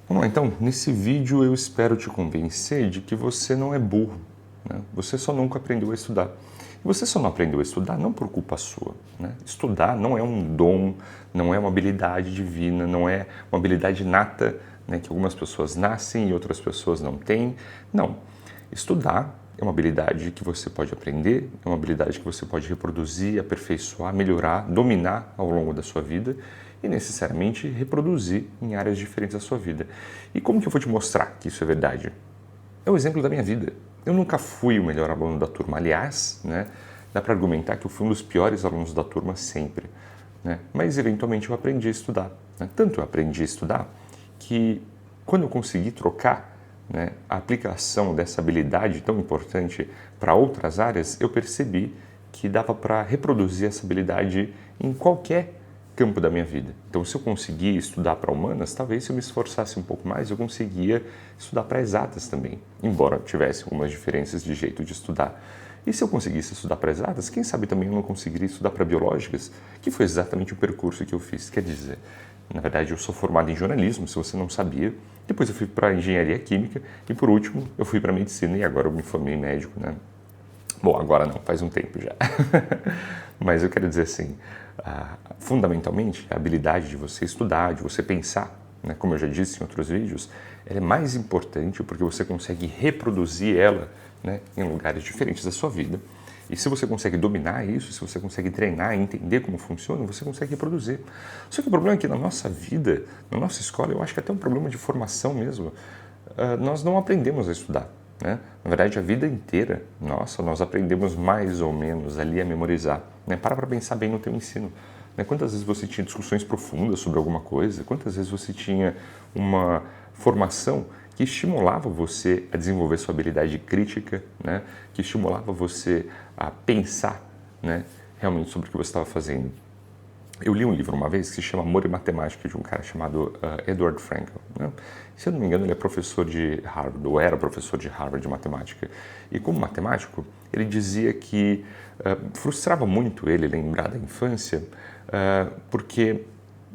Vamos lá, então, nesse vídeo eu espero te convencer de que você não é burro, né? Você só nunca aprendeu a estudar. E você só não aprendeu a estudar não por culpa sua, né? Estudar não é um dom, não é uma habilidade divina, não é uma habilidade nata, né, que algumas pessoas nascem e outras pessoas não têm. Não. Estudar é uma habilidade que você pode aprender, é uma habilidade que você pode reproduzir, aperfeiçoar, melhorar, dominar ao longo da sua vida e necessariamente reproduzir em áreas diferentes da sua vida. E como que eu vou te mostrar que isso é verdade? É o exemplo da minha vida. Eu nunca fui o melhor aluno da turma. Aliás, né, dá para argumentar que eu fui um dos piores alunos da turma sempre, né? Mas eventualmente eu aprendi a estudar, né? Tanto eu aprendi a estudar que quando eu consegui trocar, né, a aplicação dessa habilidade tão importante para outras áreas, eu percebi que dava para reproduzir essa habilidade em qualquer campo da minha vida. Então, se eu conseguia estudar para humanas, talvez se eu me esforçasse um pouco mais, eu conseguia estudar para exatas também, embora tivesse algumas diferenças de jeito de estudar. E se eu conseguisse estudar para exatas, quem sabe também eu não conseguiria estudar para biológicas, que foi exatamente o percurso que eu fiz. Quer dizer, na verdade, eu sou formado em jornalismo, se você não sabia. Depois eu fui para engenharia química e, por último, eu fui para medicina e agora eu me formei em médico, né? Bom, agora não, faz um tempo já. Mas eu quero dizer assim, fundamentalmente, a habilidade de você estudar, de você pensar, né, como eu já disse em outros vídeos, ela é mais importante porque você consegue reproduzir ela, né, em lugares diferentes da sua vida. E se você consegue dominar isso, se você consegue treinar e entender como funciona, você consegue reproduzir. Só que o problema é que na nossa vida, na nossa escola, eu acho que é até um problema de formação mesmo, nós não aprendemos a estudar, né? Na verdade, a vida inteira, nós aprendemos mais ou menos ali a memorizar, né? Para pensar bem no teu ensino, né? Quantas vezes você tinha discussões profundas sobre alguma coisa? Quantas vezes você tinha uma formação que estimulava você a desenvolver sua habilidade crítica, né? Que estimulava você a pensar, né, realmente sobre o que você estava fazendo. Eu li um livro uma vez que se chama Amor e Matemática, de um cara chamado Edward Frankl, né? Se eu não me engano, ele é professor de Harvard, ou era professor de Harvard de matemática. E como matemático, ele dizia que frustrava muito ele lembrar da infância, porque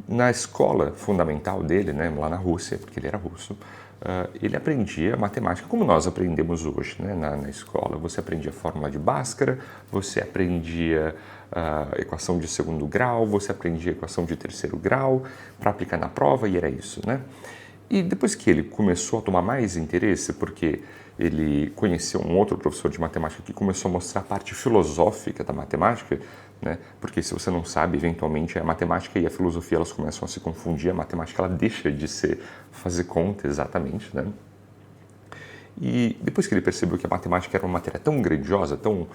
na escola fundamental dele, né, lá na Rússia, porque ele era russo, ele aprendia matemática como nós aprendemos hoje, né, na escola. Você aprendia a fórmula de Bhaskara, você aprendia a equação de segundo grau, você aprendia a equação de terceiro grau para aplicar na prova e era isso, né? E depois que ele começou a tomar mais interesse, porque ele conheceu um outro professor de matemática que começou a mostrar a parte filosófica da matemática, né? Porque se você não sabe, eventualmente a matemática e a filosofia elas começam a se confundir, a matemática ela deixa de ser fazer conta exatamente, né? E depois que ele percebeu que a matemática era uma matéria tão grandiosa, tão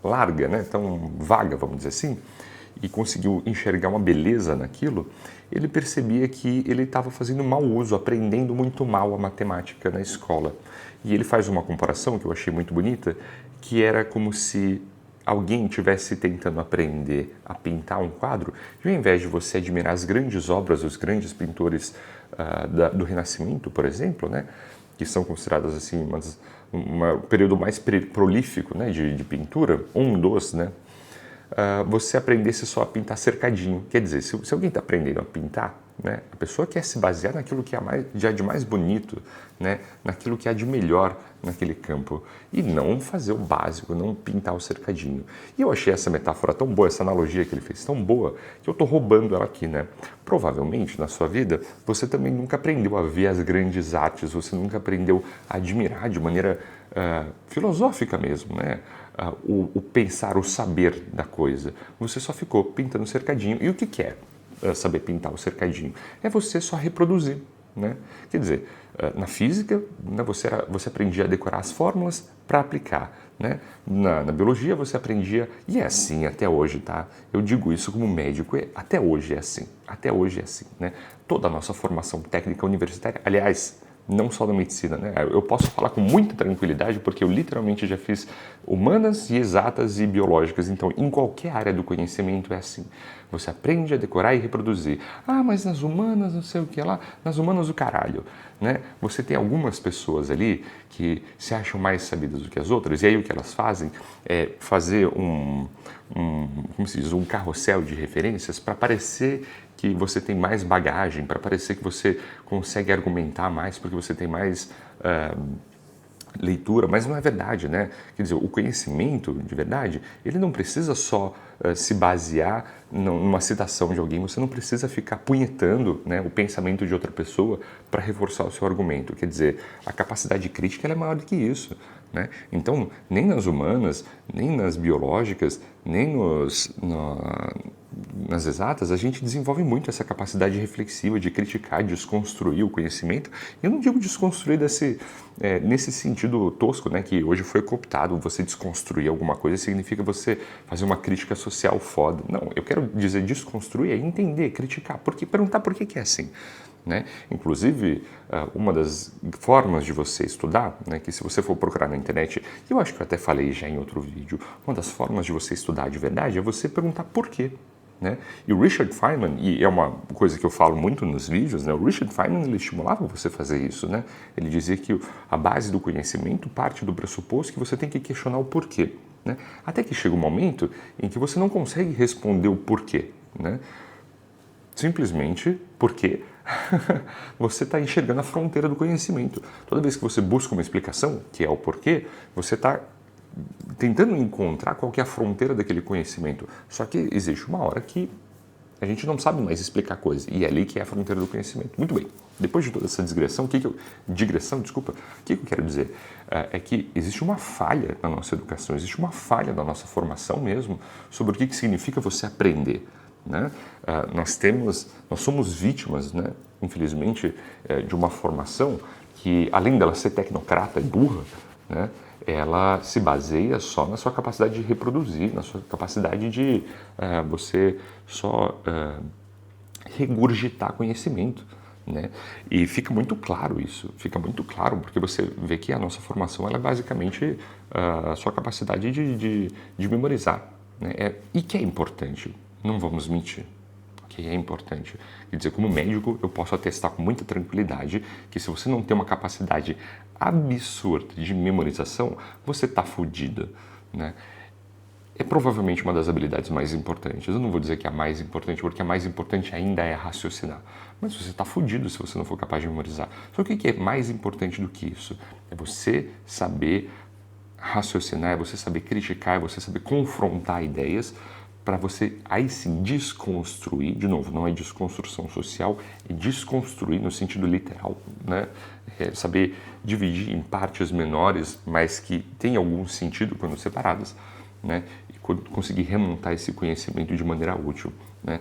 larga, né? Tão vaga, vamos dizer assim, e conseguiu enxergar uma beleza naquilo, ele percebia que ele estava fazendo mau uso, aprendendo muito mal a matemática na escola. E ele faz uma comparação que eu achei muito bonita, que era como se alguém estivesse tentando aprender a pintar um quadro, e ao invés de você admirar as grandes obras dos grandes pintores do Renascimento, por exemplo, né, que são consideradas assim um período mais prolífico, né, de pintura, um dos, né, você aprendesse só a pintar cercadinho. Quer dizer, se alguém está aprendendo a pintar, né, a pessoa quer se basear naquilo que há de mais bonito, né, naquilo que há de melhor naquele campo, e não fazer o básico, não pintar o cercadinho. E eu achei essa metáfora tão boa, essa analogia que ele fez tão boa, que eu estou roubando ela aqui, né? Provavelmente, na sua vida, você também nunca aprendeu a ver as grandes artes, você nunca aprendeu a admirar de maneira filosófica mesmo, né? O pensar, o saber da coisa. Você só ficou pintando cercadinho. E o que é saber pintar o cercadinho? É você só reproduzir, né? Quer dizer, na física, né, você aprendia a decorar as fórmulas para aplicar, né? Na biologia você aprendia, e é assim até hoje, tá? Eu digo isso como médico, até hoje é assim, né? Toda a nossa formação técnica universitária, aliás, não só da medicina, né? Eu posso falar com muita tranquilidade porque eu literalmente já fiz humanas e exatas e biológicas, então em qualquer área do conhecimento é assim. Você aprende a decorar e reproduzir. Ah, mas nas humanas não sei o que lá, nas humanas o caralho, né? Você tem algumas pessoas ali que se acham mais sabidas do que as outras e aí o que elas fazem é fazer como se diz, um carrossel de referências para parecer que você tem mais bagagem, para parecer que você consegue argumentar mais porque você tem mais leitura, mas não é verdade, né? Quer dizer, o conhecimento de verdade, ele não precisa só se basear numa citação de alguém, você não precisa ficar punhetando, né, o pensamento de outra pessoa para reforçar o seu argumento. Quer dizer, a capacidade crítica ela é maior do que isso, né? Então, nem nas humanas, nem nas biológicas, nem nas exatas, a gente desenvolve muito essa capacidade reflexiva de criticar, de desconstruir o conhecimento. E eu não digo desconstruir nesse sentido tosco, né, que hoje foi cooptado. Você desconstruir alguma coisa significa você fazer uma crítica social foda. Não, eu quero dizer desconstruir é entender, criticar, perguntar por que é assim. Né? Inclusive, uma das formas de você estudar, né, que se você for procurar na internet, eu acho que eu até falei já em outro vídeo, uma das formas de você estudar de verdade é você perguntar por quê. Né? E o Richard Feynman, e é uma coisa que eu falo muito nos vídeos, né? O Richard Feynman ele estimulava você a fazer isso. Né? Ele dizia que a base do conhecimento parte do pressuposto que você tem que questionar o porquê. Né? Até que chega um momento em que você não consegue responder o porquê. Né? Simplesmente porque você está enxergando a fronteira do conhecimento. Toda vez que você busca uma explicação, que é o porquê, você está tentando encontrar qual que é a fronteira daquele conhecimento. Só que existe uma hora que a gente não sabe mais explicar coisa, e é ali que é a fronteira do conhecimento. Muito bem, depois de toda essa digressão, o que eu quero dizer? É que existe uma falha na nossa educação, existe uma falha na nossa formação mesmo, sobre o que significa você aprender. Né? Nós somos vítimas, né, infelizmente, de uma formação que, além dela ser tecnocrata e burra, né, ela se baseia só na sua capacidade de reproduzir, na sua capacidade de você só regurgitar conhecimento. Né? E fica muito claro isso, fica muito claro, porque você vê que a nossa formação ela é basicamente a sua capacidade de memorizar. Né? E que é importante. Não vamos mentir, que é importante. Quer dizer, como médico, eu posso atestar com muita tranquilidade que se você não tem uma capacidade absurda de memorização, você está fodido, né? É provavelmente uma das habilidades mais importantes. Eu não vou dizer que é a mais importante, porque a mais importante ainda é raciocinar. Mas você está fodido se você não for capaz de memorizar. Só que o que é mais importante do que isso? É você saber raciocinar, é você saber criticar, é você saber confrontar ideias, para você aí sim desconstruir, de novo, não é desconstrução social, é desconstruir no sentido literal, né? É saber dividir em partes menores, mas que têm algum sentido quando separadas, né? E conseguir remontar esse conhecimento de maneira útil, né?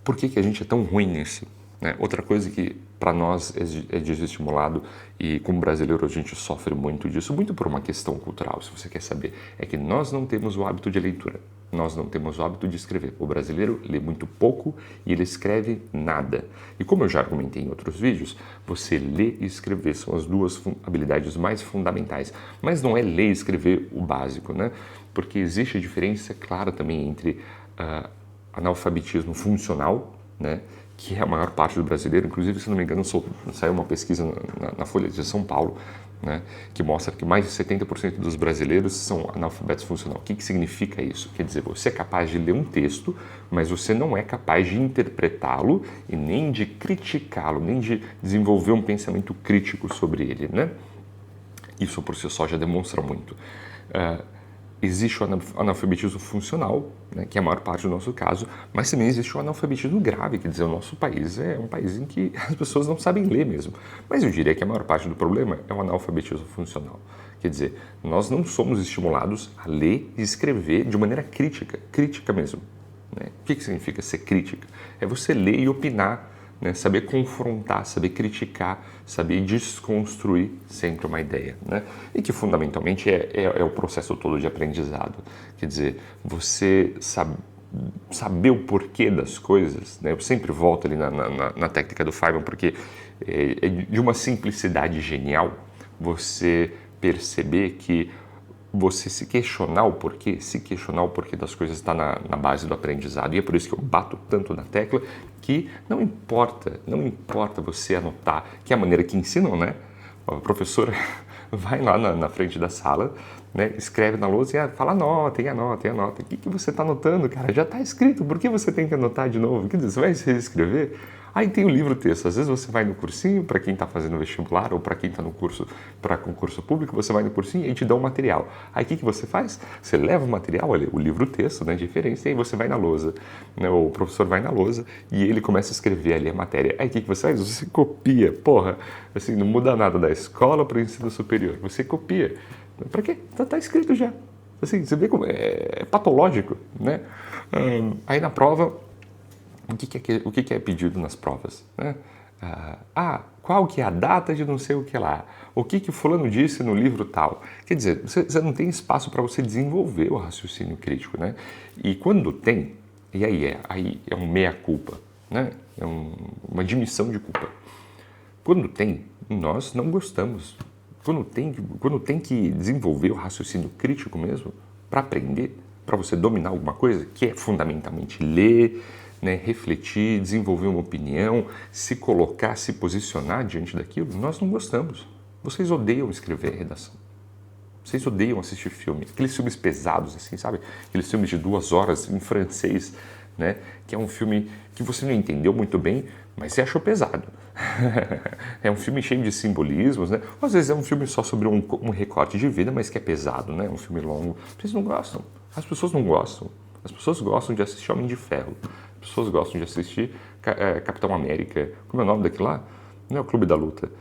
Por que a gente é tão ruim nisso? Né? Outra coisa que para nós é desestimulado e como brasileiro a gente sofre muito disso, muito por uma questão cultural, se você quer saber, é que nós não temos o hábito de leitura, nós não temos o hábito de escrever. O brasileiro lê muito pouco e ele escreve nada. E como eu já argumentei em outros vídeos, você ler e escrever são as duas habilidades mais fundamentais, mas não é ler e escrever o básico, né? Porque existe a diferença clara também entre analfabetismo funcional, né, que é a maior parte do brasileiro. Inclusive, se não me engano, saiu uma pesquisa na Folha de São Paulo, né, que mostra que mais de 70% dos brasileiros são analfabetos funcional. O que significa isso? Quer dizer, você é capaz de ler um texto, mas você não é capaz de interpretá-lo e nem de criticá-lo, nem de desenvolver um pensamento crítico sobre ele, né? Isso por si só já demonstra muito. Existe o analfabetismo funcional, né, que é a maior parte do nosso caso, mas também existe o analfabetismo grave, quer dizer, o nosso país é um país em que as pessoas não sabem ler mesmo. Mas eu diria que a maior parte do problema é o analfabetismo funcional. Quer dizer, nós não somos estimulados a ler e escrever de maneira crítica mesmo. Né? O que significa ser crítica? É você ler e opinar, né? Saber confrontar, saber criticar, saber desconstruir sempre uma ideia, né? E que fundamentalmente é o processo todo de aprendizado. Quer dizer, você saber o porquê das coisas, né? Eu sempre volto ali na técnica do Feynman, porque é de uma simplicidade genial você perceber que você se questionar o porquê das coisas está na base do aprendizado. E é por isso que eu bato tanto na tecla que não importa você anotar, que é a maneira que ensinam, né? A professora vai lá na frente da sala, né, escreve na lousa e fala anotem. O que você está anotando, cara? Já está escrito, por que você tem que anotar de novo? Quer dizer, você vai se reescrever? Aí tem o livro texto, às vezes você vai no cursinho, para quem está fazendo vestibular ou para quem está no curso para concurso público, você vai no cursinho e te dá um material. Aí o que você faz? Você leva o material, o livro texto, né, de referência, e aí você vai na lousa, né, o professor vai na lousa e ele começa a escrever ali a matéria. Aí o que você faz? Você copia, porra, assim, não muda nada da escola para o ensino superior, você copia. Para quê? Tá escrito já. Assim, você vê como é patológico, né? Aí na prova, o que é pedido nas provas, né? Qual que é a data de não sei o que lá? O que o fulano disse no livro tal? Quer dizer, você não tem espaço para você desenvolver o raciocínio crítico, né? E quando tem, e aí é um meia-culpa, né? É uma admissão de culpa. Quando tem, nós não gostamos. Quando tem que desenvolver o raciocínio crítico mesmo, para aprender, para você dominar alguma coisa, que é fundamentalmente ler, né, refletir, desenvolver uma opinião, se colocar, se posicionar diante daquilo, nós não gostamos. Vocês odeiam escrever redação. Vocês odeiam assistir filme. Aqueles filmes pesados, assim, sabe? Aqueles filmes de 2 horas em francês, né? Que é um filme que você não entendeu muito bem, mas você achou pesado. É um filme cheio de simbolismos, né? Ou às vezes é um filme só sobre um recorte de vida, mas que é pesado, né? Um filme longo. Vocês não gostam. As pessoas não gostam. As pessoas gostam de assistir Homem de Ferro. As pessoas gostam de assistir Capitão América. Como é o nome daquele lá? Não é o Clube da Luta.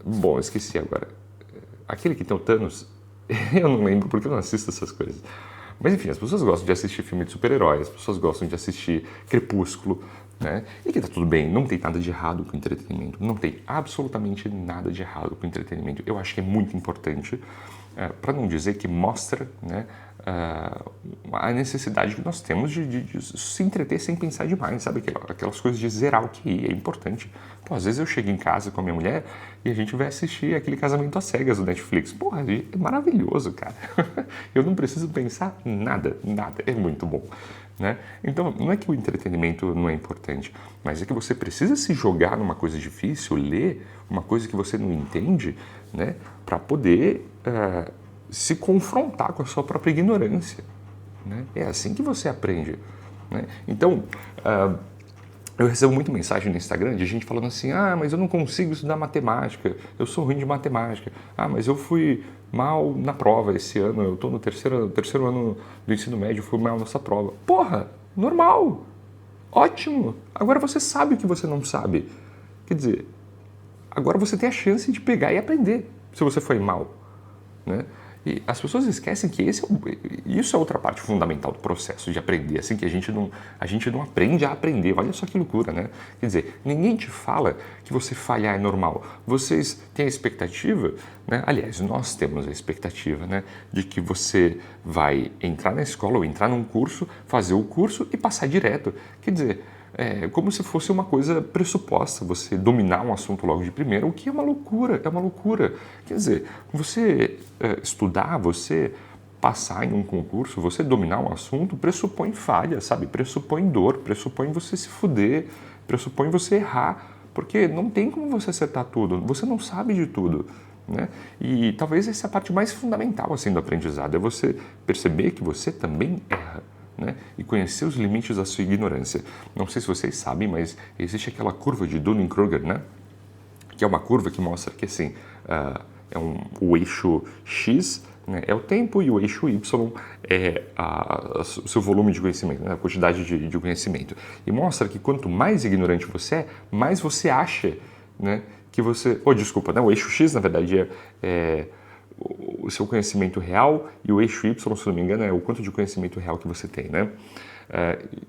Bom, eu esqueci agora. Aquele que tem o Thanos, eu não lembro porque eu não assisto essas coisas. Mas enfim, as pessoas gostam de assistir filme de super-heróis, as pessoas gostam de assistir Crepúsculo, né? E que tá tudo bem, não tem nada de errado com entretenimento, não tem absolutamente nada de errado com entretenimento. Eu acho que é muito importante, para não dizer que mostra, né, a necessidade que nós temos de se entreter sem pensar demais, sabe? Aquelas coisas de zerar o QI, é importante. Pô, às vezes eu chego em casa com a minha mulher e a gente vai assistir aquele Casamento às Cegas do Netflix. Porra, é maravilhoso, cara. Eu não preciso pensar nada, é muito bom, né? Então, não é que o entretenimento não é importante, mas é que você precisa se jogar numa coisa difícil, ler uma coisa que você não entende, né, para poder se confrontar com a sua própria ignorância, né? É assim que você aprende, né? Então, eu recebo muita mensagem no Instagram de gente falando assim: mas eu não consigo estudar matemática, eu sou ruim de matemática, mas eu fui mal na prova esse ano, eu estou no terceiro ano do ensino médio, fui mal nessa prova. Porra, normal, ótimo, agora você sabe o que você não sabe. Quer dizer, agora você tem a chance de pegar e aprender se você foi mal, né? E as pessoas esquecem que isso é outra parte fundamental do processo de aprender, assim, que a gente não aprende a aprender. Olha só que loucura, né? Quer dizer, ninguém te fala que você falhar é normal. Vocês têm a expectativa, né? Aliás, nós temos a expectativa, né, de que você vai entrar na escola ou entrar num curso, fazer o curso e passar direto. Quer dizer, é como se fosse uma coisa pressuposta, você dominar um assunto logo de primeira, o que é uma loucura. Quer dizer, você estudar, você passar em um concurso, você dominar um assunto, pressupõe falha, sabe? Pressupõe dor, pressupõe você se fuder, pressupõe você errar, porque não tem como você acertar tudo, você não sabe de tudo, né? E talvez essa é a parte mais fundamental, assim, do aprendizado, é você perceber que você também erra, né? E conhecer os limites da sua ignorância. Não sei se vocês sabem, mas existe aquela curva de Dunning-Kruger, né? Que é uma curva que mostra que, assim, o eixo X, né, é o tempo e o eixo Y é o seu volume de conhecimento, né, a quantidade de conhecimento. E mostra que quanto mais ignorante você é, mais você acha, né, que você... desculpa, né, o eixo X, na verdade, é o seu conhecimento real, e o eixo Y, se não me engano, é o quanto de conhecimento real que você tem, né?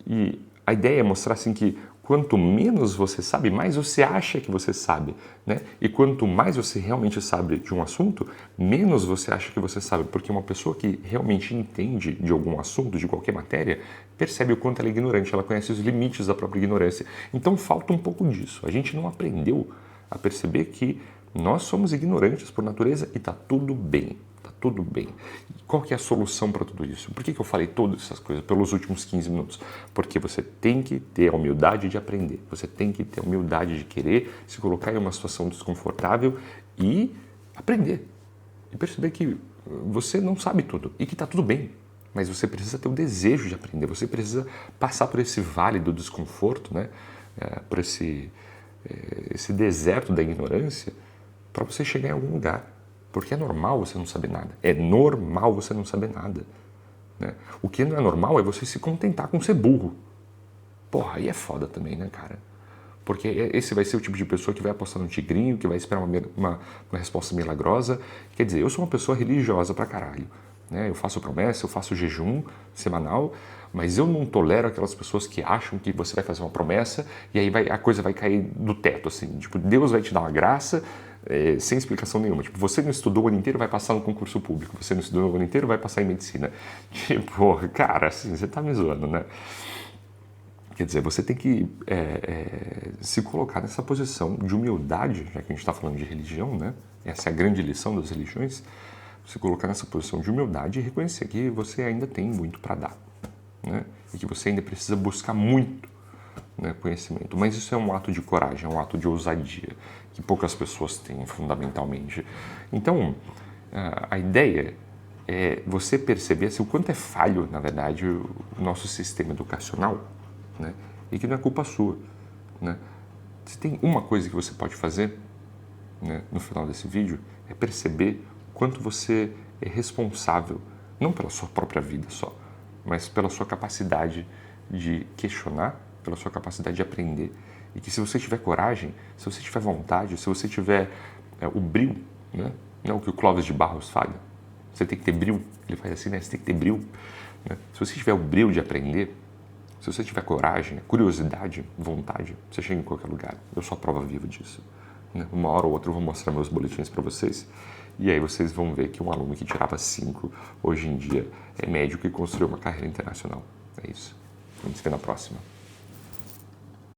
E a ideia é mostrar assim que quanto menos você sabe, mais você acha que você sabe, né? E quanto mais você realmente sabe de um assunto, menos você acha que você sabe, porque uma pessoa que realmente entende de algum assunto, de qualquer matéria, percebe o quanto ela é ignorante, ela conhece os limites da própria ignorância. Então falta um pouco disso. A gente não aprendeu a perceber que nós somos ignorantes por natureza e tá tudo bem. Tá tudo bem. Qual que é a solução para tudo isso? Por que eu falei todas essas coisas pelos últimos 15 minutos? Porque você tem que ter a humildade de aprender, você tem que ter a humildade de querer se colocar em uma situação desconfortável e aprender. E perceber que você não sabe tudo e que está tudo bem. Mas você precisa ter o desejo de aprender, você precisa passar por esse vale do desconforto, né? Por esse deserto da ignorância, para você chegar em algum lugar. Porque é normal você não saber nada. É normal você não saber nada. Né? O que não é normal é você se contentar com ser burro. Porra, aí é foda também, né, cara? Porque esse vai ser o tipo de pessoa que vai apostar no tigrinho, que vai esperar uma resposta milagrosa. Quer dizer, eu sou uma pessoa religiosa pra caralho. Né? Eu faço promessa, eu faço jejum semanal, mas eu não tolero aquelas pessoas que acham que você vai fazer uma promessa e aí a coisa vai cair do teto, assim. Tipo, Deus vai te dar uma graça sem explicação nenhuma. Tipo, você não estudou o ano inteiro, vai passar no concurso público. Você não estudou o ano inteiro, vai passar em medicina. Tipo, cara, assim, você tá me zoando, né? Quer dizer, você tem que se colocar nessa posição de humildade, já que a gente está falando de religião, né? Essa é a grande lição das religiões. Se colocar nessa posição de humildade e reconhecer que você ainda tem muito para dar, né? E que você ainda precisa buscar muito, né, conhecimento. Mas isso é um ato de coragem, é um ato de ousadia, que poucas pessoas têm, fundamentalmente. Então, a ideia é você perceber assim, o quanto é falho, na verdade, o nosso sistema educacional, né? E que não é culpa sua. Né? Se tem uma coisa que você pode fazer, né, no final desse vídeo, é perceber quanto você é responsável, não pela sua própria vida só, mas pela sua capacidade de questionar, pela sua capacidade de aprender. E que se você tiver coragem, se você tiver vontade, se você tiver o brio, né? Não é o que o Clóvis de Barros fala. Você tem que ter brio. Ele faz assim, né? Você tem que ter brio. Né? Se você tiver o brio de aprender, se você tiver coragem, curiosidade, vontade, você chega em qualquer lugar. Eu sou a prova viva disso. Né? Uma hora ou outra eu vou mostrar meus boletins para vocês. E aí vocês vão ver que um aluno que tirava 5, hoje em dia é médico e construiu uma carreira internacional. É isso. A gente se vê na próxima.